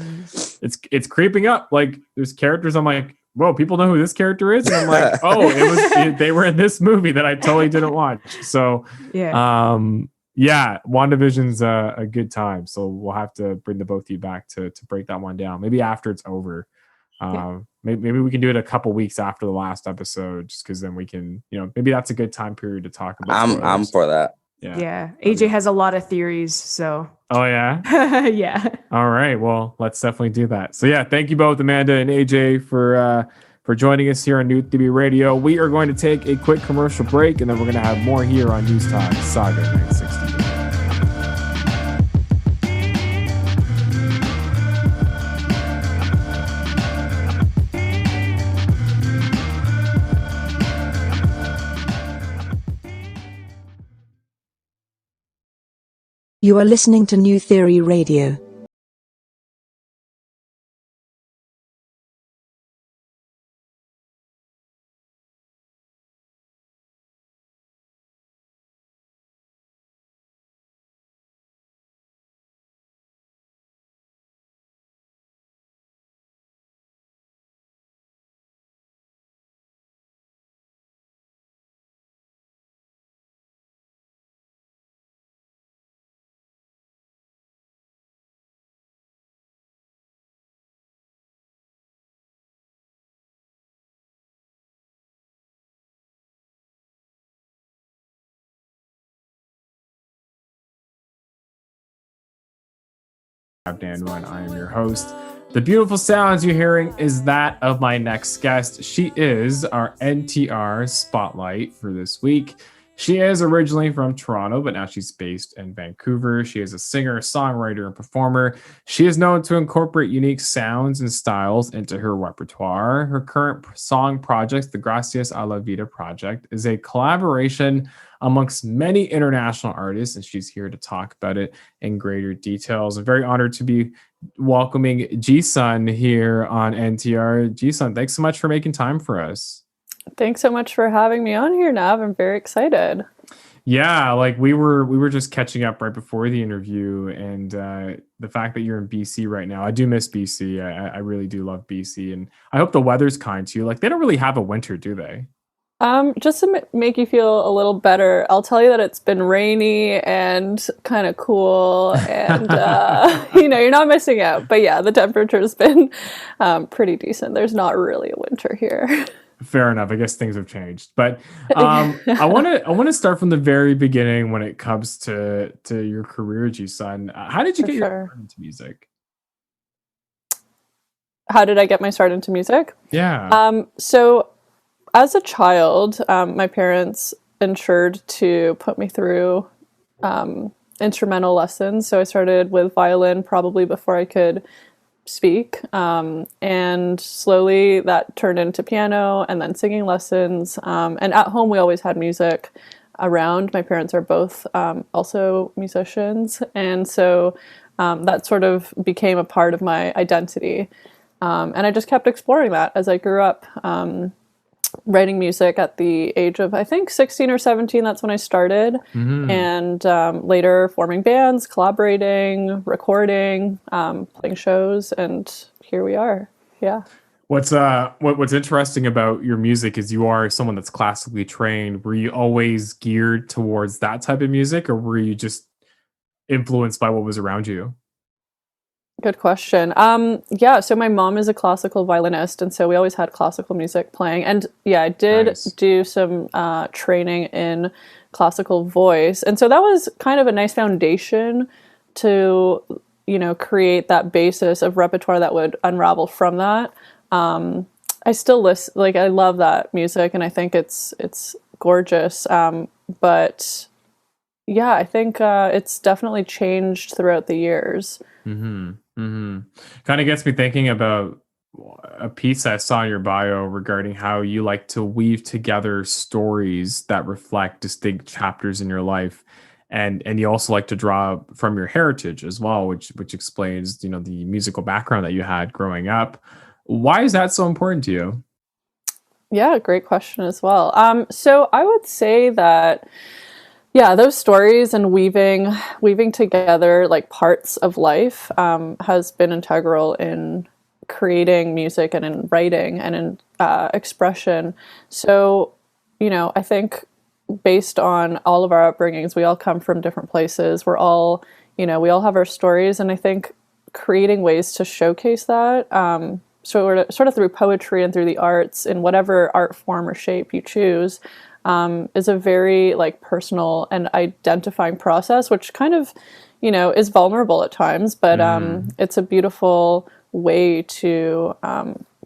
Speaker 4: it's creeping up. Like there's characters I'm like, whoa, people know who this character is, and I'm like, oh, they were in this movie that I totally didn't watch. So yeah, WandaVision's a good time. So we'll have to bring the both of you back to break that one down. Maybe after it's over. Maybe we can do it a couple weeks after the last episode, just because then we can, maybe that's a good time period to talk about.
Speaker 6: I'm for that.
Speaker 5: Yeah. AJ has a lot of theories, so.
Speaker 4: Oh yeah.
Speaker 5: Yeah.
Speaker 4: All right. Well, let's definitely do that. So yeah, thank you both, Amanda and AJ, for joining us here on New Theory Radio. We are going to take a quick commercial break, and then we're going to have more here on News Talk Saga 960.
Speaker 3: You are listening to New Theory Radio.
Speaker 4: Nav Nanwa, and I am your host. The beautiful sounds you're hearing is that of my next guest. She is our NTR spotlight for this week. She is originally from Toronto, but now she's based in Vancouver. She is a singer, songwriter, and performer. She is known to incorporate unique sounds and styles into her repertoire. Her current song project, the Gracias a la Vida project, is a collaboration amongst many international artists, and she's here to talk about it in greater details. I'm very honored to be welcoming Gisun here on NTR. Gisun, thanks so much for making time for us.
Speaker 2: Thanks so much for having me on here, Nav. I'm very excited.
Speaker 4: Yeah, like we were just catching up right before the interview, and the fact that you're in BC right now, I do miss BC. I really do love BC, and I hope the weather's kind to you. Like they don't really have a winter, do they?
Speaker 2: Just to make you feel a little better, I'll tell you that it's been rainy and kind of cool, and you're not missing out. But yeah, the temperature's been pretty decent. There's not really a winter here.
Speaker 4: Fair enough. I guess things have changed, but I want to start from the very beginning when it comes to your career, Gisun. How did you get your start into music?
Speaker 2: How did I get my start into music?
Speaker 4: Yeah.
Speaker 2: So as a child, my parents ensured to put me through instrumental lessons. So I started with violin probably before I could speak, and slowly that turned into piano and then singing lessons, and at home we always had music around. My parents are both also musicians, and so that sort of became a part of my identity, and I just kept exploring that as I grew up. writing music at the age of, I think, 16 or 17. That's when I started. And later forming bands, collaborating, recording, playing shows, and here we are. Yeah.
Speaker 4: What's interesting about your music is you are someone that's classically trained. Were you always geared towards that type of music, or were you just influenced by what was around you?
Speaker 2: Good question. Yeah, so my mom is a classical violinist, and so we always had classical music playing. And yeah, I did do some training in classical voice. And so that was kind of a nice foundation to, create that basis of repertoire that would unravel from that. I still listen, like, I love that music, and I think it's gorgeous. But yeah, I think it's definitely changed throughout the years.
Speaker 4: Kind of gets me thinking about a piece I saw in your bio regarding how you like to weave together stories that reflect distinct chapters in your life, and you also like to draw from your heritage as well, which explains the musical background that you had growing up. Why is that so important to you?
Speaker 2: Yeah, great question as well. So I would say that, yeah, those stories and weaving together like parts of life has been integral in creating music and in writing and in expression. So, I think based on all of our upbringings, we all come from different places. We're all, we all have our stories, and I think creating ways to showcase that, sort of through poetry and through the arts in whatever art form or shape you choose, is a very like personal and identifying process, which kind of, is vulnerable at times, but it's a beautiful way to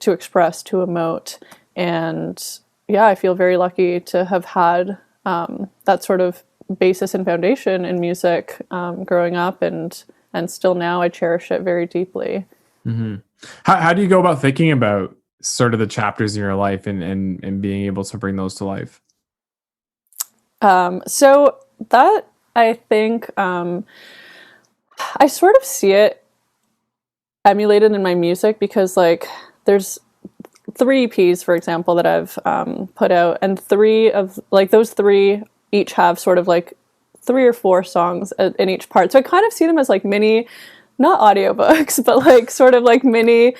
Speaker 2: express, to emote. And yeah, I feel very lucky to have had that sort of basis and foundation in music growing up, and still now I cherish it very deeply.
Speaker 4: How do you go about thinking about sort of the chapters in your life and being able to bring those to life?
Speaker 2: So that, I think, I sort of see it emulated in my music, because like there's 3 EPs, for example, that I've put out, and 3 of like those 3 each have sort of like 3 or 4 songs in each part. So I kind of see them as like mini, not audiobooks, but like sort of like mini,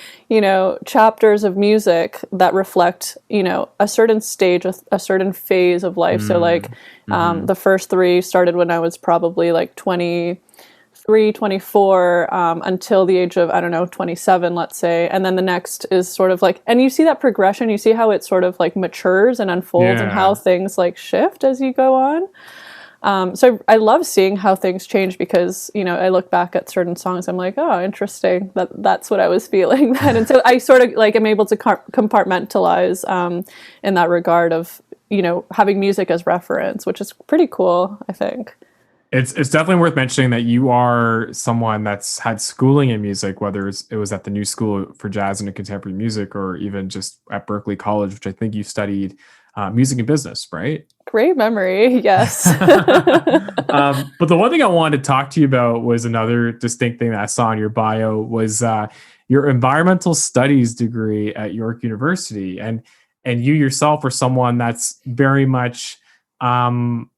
Speaker 2: chapters of music that reflect, a certain stage, a certain phase of life. So like the first 3 started when I was probably like 23, 24, until the age of, I don't know, 27, let's say. And then the next is sort of like, and you see that progression, you see how it sort of like matures and unfolds, and how things like shift as you go on. So I love seeing how things change, because, I look back at certain songs, I'm like, oh, interesting. That's what I was feeling then. And so I sort of like am able to compartmentalize in that regard of, having music as reference, which is pretty cool, I think.
Speaker 4: It's definitely worth mentioning that you are someone that's had schooling in music, whether it was at the New School for Jazz and Contemporary Music, or even just at Berklee College, which I think you studied music and business, right?
Speaker 2: Great memory, yes.
Speaker 4: But the one thing I wanted to talk to you about was another distinct thing that I saw in your bio was your environmental studies degree at York University, and you yourself are someone that's very much an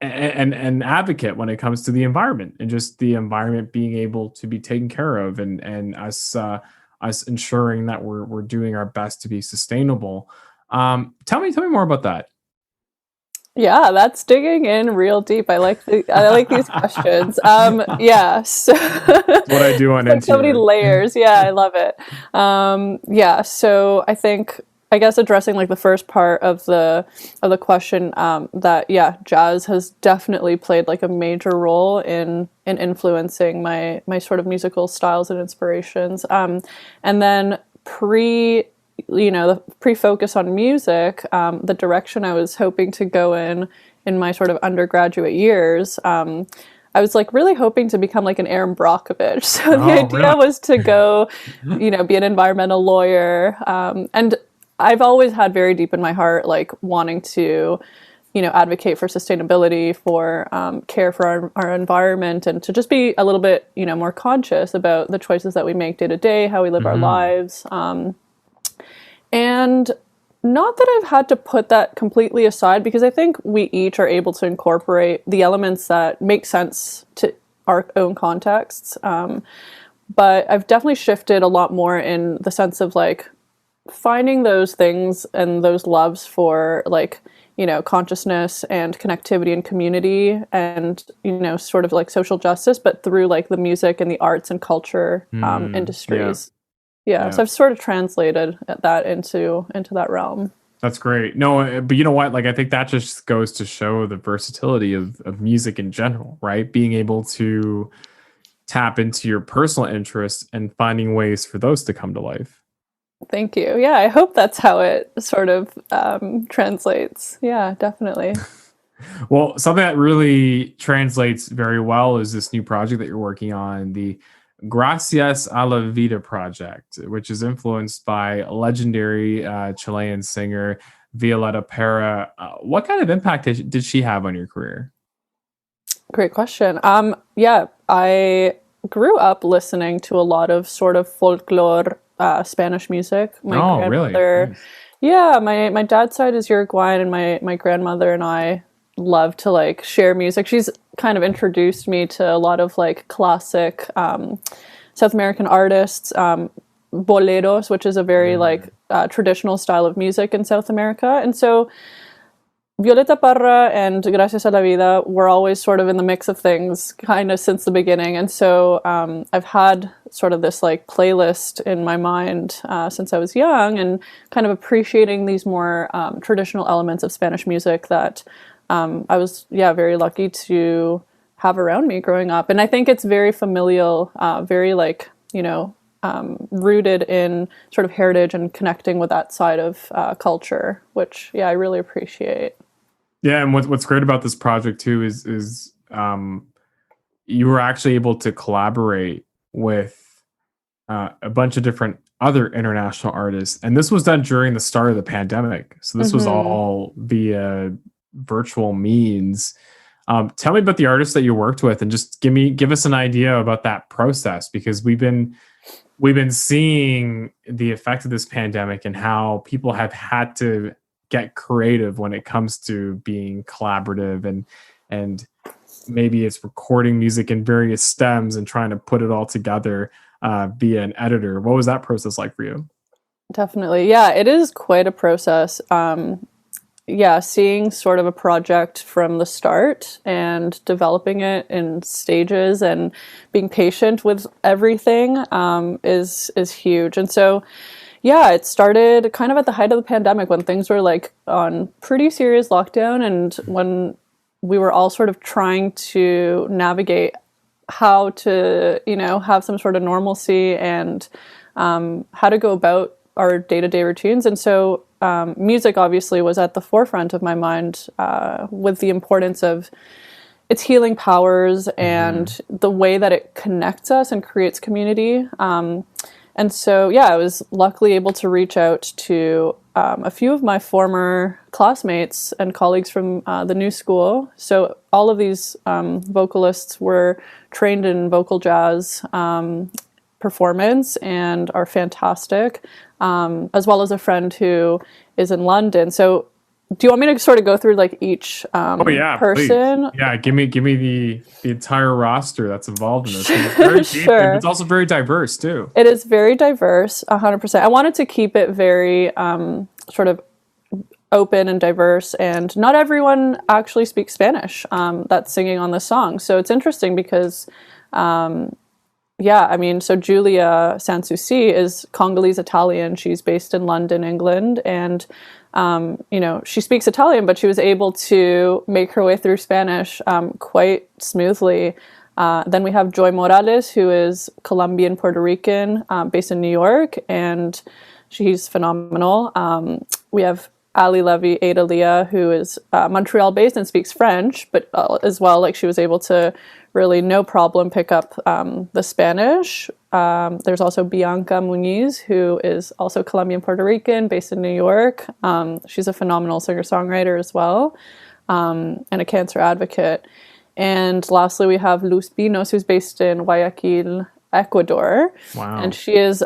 Speaker 4: advocate when it comes to the environment, and just the environment being able to be taken care of, and us ensuring that we're doing our best to be sustainable. Tell me more about that.
Speaker 2: Yeah, that's digging in real deep. I like these questions. Yeah, so
Speaker 4: that's what I do on NTR.
Speaker 2: So many layers. Yeah, I love it. Yeah, so I guess addressing like the first part of the question, that jazz has definitely played like a major role in influencing my sort of musical styles and inspirations. And then the pre-focus on music, the direction I was hoping to go in my sort of undergraduate years, I was like really hoping to become like an Aaron Brockovich. So the idea was to go, be an environmental lawyer. And I've always had very deep in my heart, like wanting to, advocate for sustainability, for care for our environment, and to just be a little bit, more conscious about the choices that we make day to day, how we live our lives. And Not that I've had to put that completely aside, because I think we each are able to incorporate the elements that make sense to our own contexts. But I've definitely shifted a lot more in the sense of like finding those things and those loves for like, you know, consciousness and connectivity and community and, you know, sort of like social justice, but through like the music and the arts and culture industries. Yeah, so I've sort of translated that into that realm.
Speaker 4: That's great. No, but you know what? Like, I think that just goes to show the versatility of music in general, right? Being able to tap into your personal interests and finding ways for those to come to life.
Speaker 2: Thank you. Yeah, I hope that's how it sort of translates. Yeah, definitely.
Speaker 4: Well, something that really translates very well is this new project that you're working on, the Gracias a la Vida project, which is influenced by legendary Chilean singer Violeta Parra. What kind of impact did she have on your career?
Speaker 2: Great question. Yeah, I grew up listening to a lot of sort of folklore Spanish music. My grandmother,
Speaker 4: really? Nice.
Speaker 2: Yeah, my dad's side is Uruguayan, and my grandmother and I love to like share music. She's kind of introduced me to a lot of like classic South American artists, boleros, which is a very like traditional style of music in South America. And so Violeta Parra and Gracias a la Vida were always sort of in the mix of things kind of since the beginning. And so I've had sort of this like playlist in my mind since I was young, and kind of appreciating these more traditional elements of Spanish music that I was, very lucky to have around me growing up. And I think it's very familial, very like, you know, rooted in sort of heritage and connecting with that side of culture, which, I really appreciate.
Speaker 4: Yeah, and what's great about this project too is you were actually able to collaborate with a bunch of different other international artists, and this was done during the start of the pandemic. So this was all via virtual means. Tell me about the artists that you worked with, and just give us an idea about that process, because we've been seeing the effect of this pandemic and how people have had to get creative when it comes to being collaborative, and maybe it's recording music in various stems and trying to put it all together via an editor. What was that process like for you?
Speaker 2: Definitely. Yeah, it is quite a process. Seeing sort of a project from the start and developing it in stages and being patient with everything is huge. And so, it started kind of at the height of the pandemic, when things were like on pretty serious lockdown, and when we were all sort of trying to navigate how to, you know, have some sort of normalcy and how to go about our day-to-day routines. And so music obviously was at the forefront of my mind, with the importance of its healing powers and the way that it connects us and creates community. And so, I was luckily able to reach out to a few of my former classmates and colleagues from the new school. So all of these vocalists were trained in vocal jazz performance and are fantastic, as well as a friend who is in London. So do you want me to sort of go through like each person?
Speaker 4: Please. Yeah, give me the entire roster that's involved in this. It's very deep,
Speaker 2: Sure.
Speaker 4: and it's also very diverse too.
Speaker 2: It is very diverse, 100%. I wanted to keep it very sort of open and diverse, and not everyone actually speaks Spanish that's singing on this song. So it's interesting because so Julia Sanssouci is Congolese Italian. She's based in London, England, and she speaks Italian, but she was able to make her way through Spanish quite smoothly. Then we have Joy Morales, who is Colombian Puerto Rican, based in New York, and she's phenomenal. We have Ali Levy Adalia, who is Montreal based and speaks French, but as well, like, she was able to really no problem pick up the Spanish. There's also Bianca Muniz, who is also Colombian Puerto Rican based in New York. She's a phenomenal singer-songwriter as well, and a cancer advocate. And lastly, we have Luz Pinos, who's based in Guayaquil, Ecuador.
Speaker 4: Wow.
Speaker 2: And she is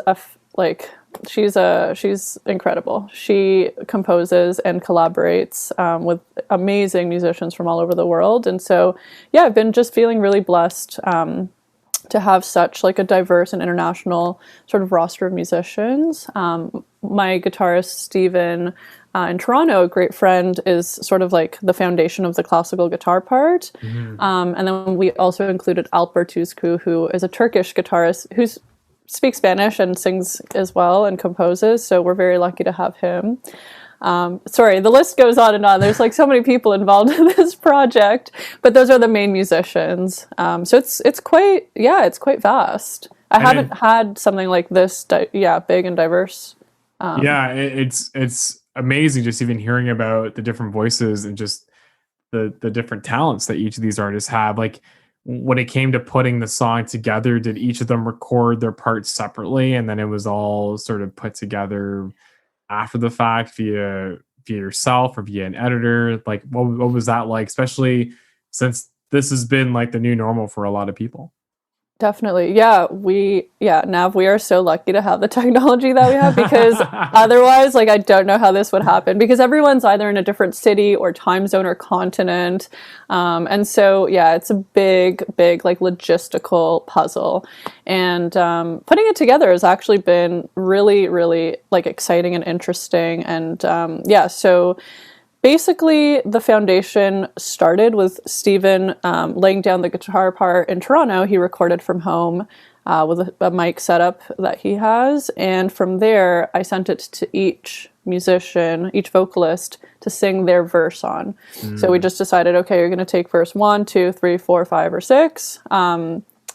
Speaker 2: she's incredible. She composes and collaborates with amazing musicians from all over the world. And so, yeah, I've been just feeling really blessed to have such like a diverse and international sort of roster of musicians. My guitarist, Steven, in Toronto, a great friend, is sort of like the foundation of the classical guitar part. And then we also included Alper Tuzcu, who is a Turkish guitarist who speaks Spanish and sings as well and composes. So we're very lucky to have him. Sorry, the list goes on and on. There's like so many people involved in this project, but those are the main musicians. So it's quite vast. I haven't had something like this, big and diverse.
Speaker 4: It's amazing just even hearing about the different voices and just the different talents that each of these artists have. Like when it came to putting the song together, did each of them record their parts separately and then it was all sort of put together after the fact via yourself or via an editor? Like what was that like, especially since this has been like the new normal for a lot of people?
Speaker 2: Definitely. Nav, we are so lucky to have the technology that we have, because otherwise, like, I don't know how this would happen, because everyone's either in a different city or time zone or continent. And so, it's a big, like logistical puzzle. And putting it together has actually been really, really like exciting and interesting. And so basically, the foundation started with Steven laying down the guitar part in Toronto. He recorded from home with a mic setup that he has. And from there, I sent it to each musician, each vocalist, to sing their verse on. So we just decided, okay, you're going to take verse 1, 2, 3, 4, 5, or 6.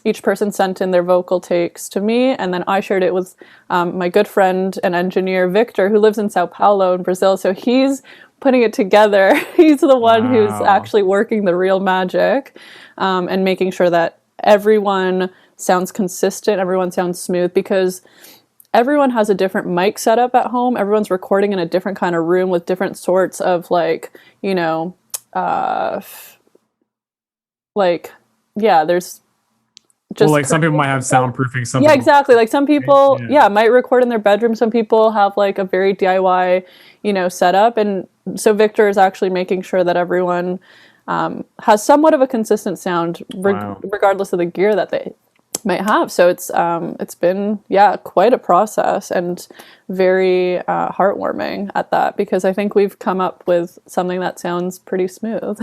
Speaker 2: Each person sent in their vocal takes to me, and then I shared it with my good friend and engineer, Victor, who lives in Sao Paulo in Brazil. So he's putting it together. He's the one who's actually working the real magic, and making sure that everyone sounds consistent, everyone sounds smooth, because everyone has a different mic setup at home. Everyone's recording in a different kind of room with different sorts of there's just
Speaker 4: like some people might have soundproofing.
Speaker 2: Exactly. Like some people, might record in their bedroom. Some people have like a very DIY, setup. And so Victor is actually making sure that everyone has somewhat of a consistent sound, regardless of the gear that they might have. So it's been quite a process, and very heartwarming at that, because I think we've come up with something that sounds pretty smooth.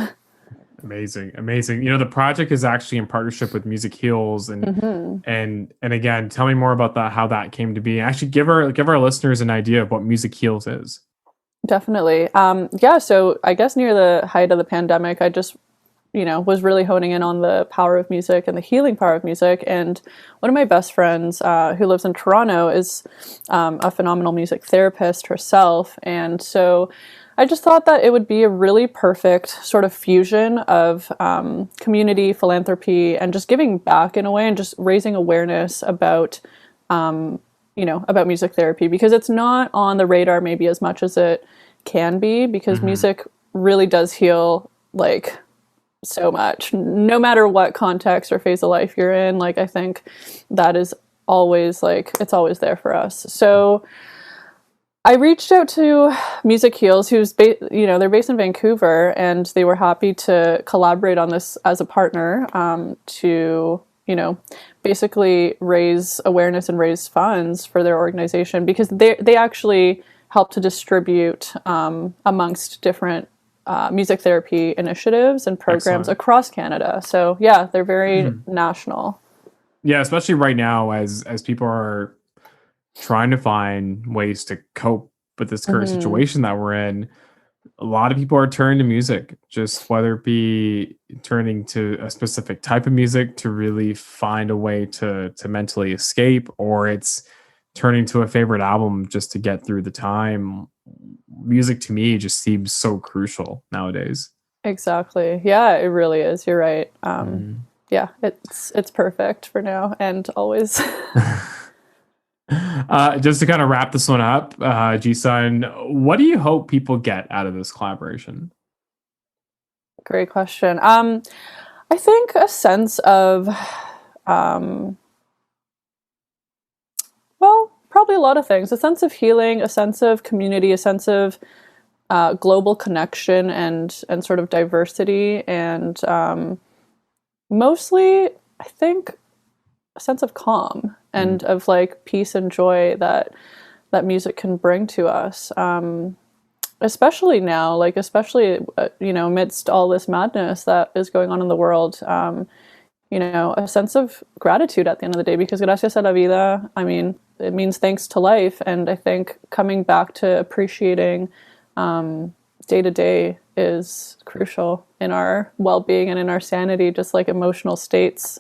Speaker 4: Amazing. The project is actually in partnership with Music Heals, and again, tell me more about that, how that came to be. Actually, give our listeners an idea of what Music Heals is.
Speaker 2: Definitely. So I guess near the height of the pandemic, I just was really honing in on the power of music and the healing power of music. And one of my best friends, who lives in Toronto, is a phenomenal music therapist herself. And so I just thought that it would be a really perfect sort of fusion of community, philanthropy, and just giving back in a way, and just raising awareness about, about music therapy, because it's not on the radar maybe as much as it can be, because music really does heal like so much, no matter what context or phase of life you're in. Like, I think that is always it's always there for us. So I reached out to Music Heals, who's they're based in Vancouver, and they were happy to collaborate on this as a partner, to basically raise awareness and raise funds for their organization, because they actually help to distribute amongst different music therapy initiatives and programs across Canada. So they're very national.
Speaker 4: Yeah, especially right now as people are trying to find ways to cope with this current situation that we're in. A lot of people are turning to music, just whether it be turning to a specific type of music to really find a way to mentally escape, or it's turning to a favorite album just to get through the time. Music to me just seems so crucial nowadays.
Speaker 2: Exactly. Yeah, it really is. You're right. It's perfect for now and always.
Speaker 4: Just to kind of wrap this one up, Gisun, what do you hope people get out of this collaboration?
Speaker 2: Great question. I think a sense of, probably a lot of things. A sense of healing, a sense of community, a sense of global connection and sort of diversity, and mostly, I think, a sense of calm and of like peace and joy that music can bring to us. Especially now, like especially amidst all this madness that is going on in the world, a sense of gratitude at the end of the day, because Gracias a la Vida, I mean, it means thanks to life. And I think coming back to appreciating day to day is crucial in our well-being and in our sanity, just like emotional states.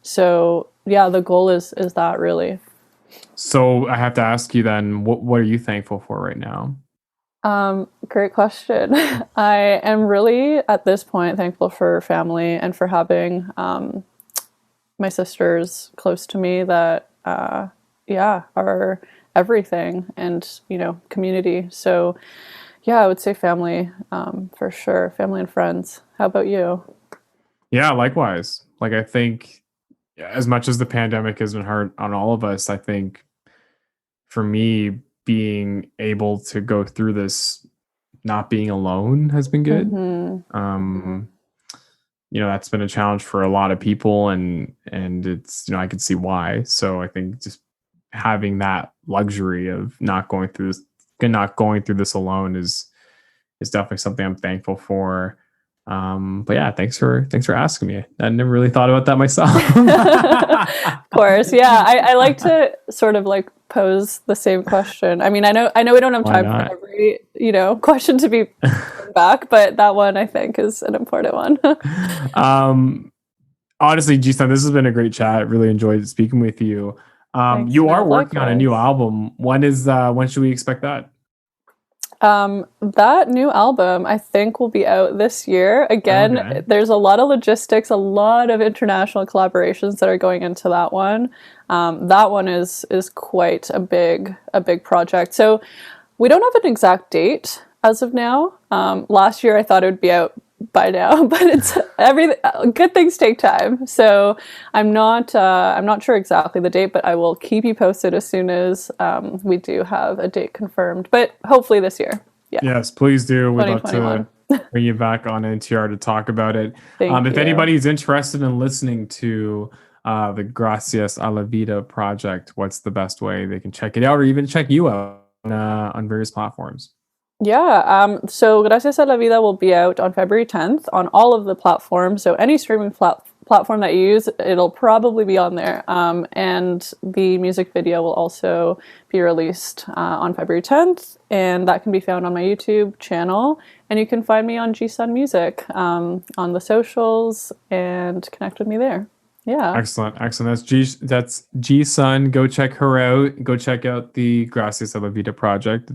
Speaker 2: So yeah, the goal is that really.
Speaker 4: So I have to ask you then, what are you thankful for right now?
Speaker 2: Great question. I am really at this point thankful for family and for having my sisters close to me that are everything, and community. So yeah, I would say family, for sure. Family and friends. How about you?
Speaker 4: Yeah, likewise. Like, I think as much as the pandemic has been hard on all of us, I think for me, being able to go through this, not being alone, has been good. That's been a challenge for a lot of people, and it's, I can see why. So I think just having that luxury of not going through this alone is definitely something I'm thankful for. But yeah, thanks for asking me. I never really thought about that myself.
Speaker 2: Of course. Yeah. I like to sort of like pose the same question. I mean, I know we don't have time for every, question to be back, but that one I think is an important one.
Speaker 4: Honestly, Gisun, this has been a great chat. I really enjoyed speaking with you. You are working on a new album. When should we expect that?
Speaker 2: That new album, I think, will be out this year. Again, okay. There's a lot of logistics, a lot of international collaborations that are going into that one. That one is quite a big project. So we don't have an exact date as of now. Last year I thought it would be out by now, but it's good things take time. So I'm not sure exactly the date, but I will keep you posted as soon as we do have a date confirmed, but hopefully this year. Yeah.
Speaker 4: Yes, please do. We'd love to bring you back on NTR to talk about it. If anybody's interested in listening to the Gracias a la Vida project, what's the best way they can check it out, or even check you out on various platforms?
Speaker 2: Yeah, so Gracias a la Vida will be out on February 10th on all of the platforms. So any streaming platform that you use, it'll probably be on there. And the music video will also be released on February 10th, and that can be found on my YouTube channel. And you can find me on Gisun Music on the socials and connect with me there. Yeah.
Speaker 4: Excellent. That's Gisun. Go check her out. Go check out the Gracias a la Vida project.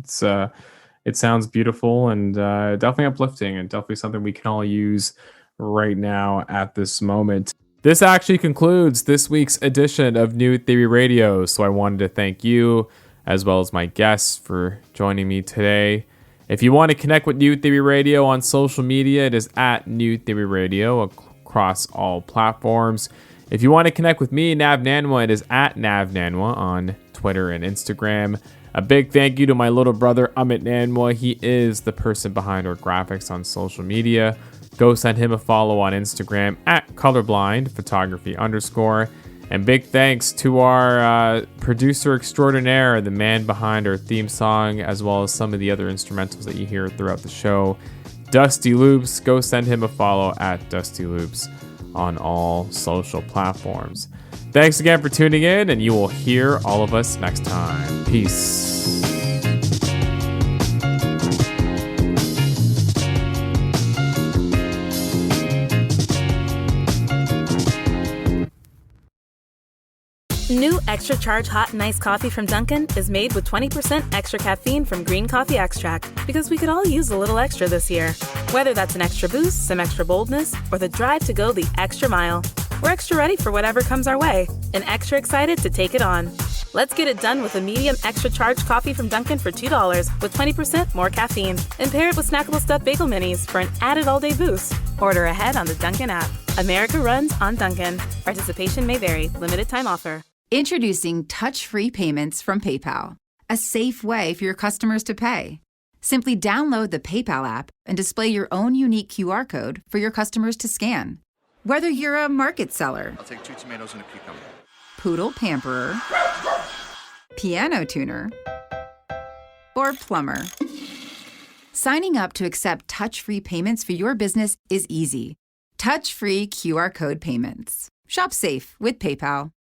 Speaker 4: It sounds beautiful and definitely uplifting, and definitely something we can all use right now at this moment. This actually concludes this week's edition of New Theory Radio. So I wanted to thank you, as well as my guests, for joining me today. If you want to connect with New Theory Radio on social media, it is at New Theory Radio across all platforms. If you want to connect with me, Nav Nanwa, it is at Nav Nanwa on Twitter and Instagram. A big thank you to my little brother, Amit Nanwa. He is the person behind our graphics on social media. Go send him a follow on Instagram at colorblindphotography_. And big thanks to our producer extraordinaire, the man behind our theme song, as well as some of the other instrumentals that you hear throughout the show, Dusty Loops. Go send him a follow at Dusty Loops on all social platforms. Thanks again for tuning in, and you will hear all of us next time. Peace.
Speaker 7: New Extra Charge Hot and Iced Coffee from Dunkin' is made with 20% extra caffeine from green coffee extract, because we could all use a little extra this year. Whether that's an extra boost, some extra boldness, or the drive to go the extra mile, we're extra ready for whatever comes our way and extra excited to take it on. Let's get it done with a medium extra charged coffee from Dunkin' for $2 with 20% more caffeine. And pair it with snackable stuffed bagel minis for an added all-day boost. Order ahead on the Dunkin' app. America runs on Dunkin'. Participation may vary. Limited time offer.
Speaker 1: Introducing touch-free payments from PayPal, a safe way for your customers to pay. Simply download the PayPal app and display your own unique QR code for your customers to scan. Whether you're a market seller,
Speaker 8: I'll take 2 tomatoes and a cucumber.
Speaker 1: poodle pamperer, piano tuner, or plumber, signing up to accept touch-free payments for your business is easy. Touch-free QR code payments. Shop safe with PayPal.